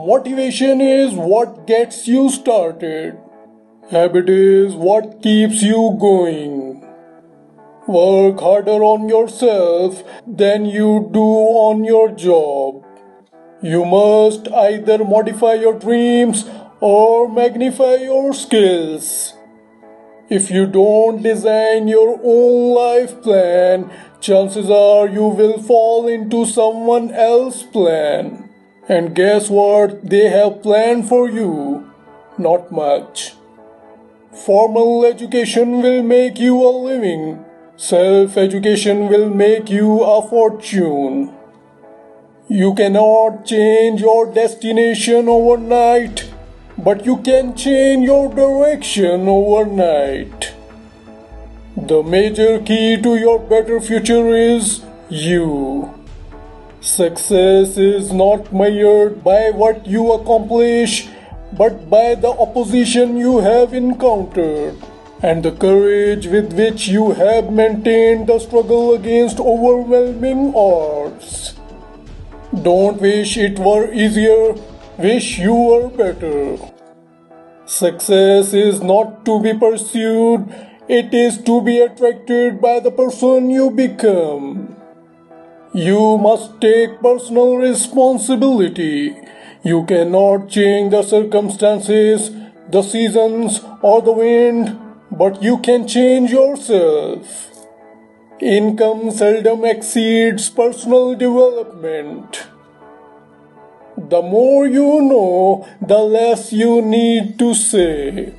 Motivation is what gets you started. Habit is what keeps you going. Work harder on yourself than you do on your job. You must either modify your dreams or magnify your skills. If you don't design your own life plan, chances are you will fall into someone else's plan. And guess what they have planned for you? Not much. Formal education will make you a living. Self-education will make you a fortune. You cannot change your destination overnight, but you can change your direction overnight. The major key to your better future is you. Success is not measured by what you accomplish, but by the opposition you have encountered and the courage with which you have maintained the struggle against overwhelming odds. Don't wish it were easier, wish you were better. Success is not to be pursued, it is to be attracted by the person you become. You must take personal responsibility. You cannot change the circumstances, the seasons, or the wind, but you can change yourself. Income seldom exceeds personal development. The more you know, the less you need to say.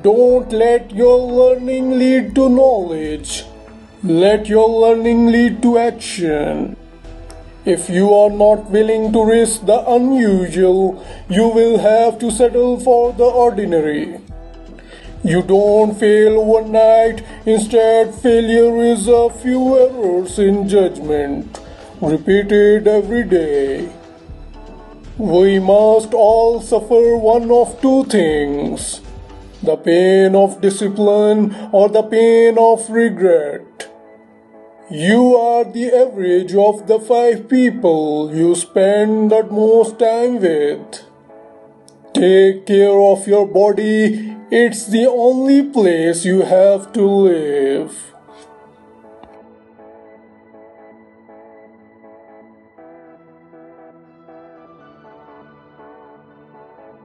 Don't let your learning lead to knowledge. Let your learning lead to action. If you are not willing to risk the unusual, you will have to settle for the ordinary. You don't fail overnight, instead failure is a few errors in judgment, repeated every day. We must all suffer one of two things, the pain of discipline or the pain of regret. You are the average of the 5 people you spend the most time with. Take care of your body, it's the only place you have to live.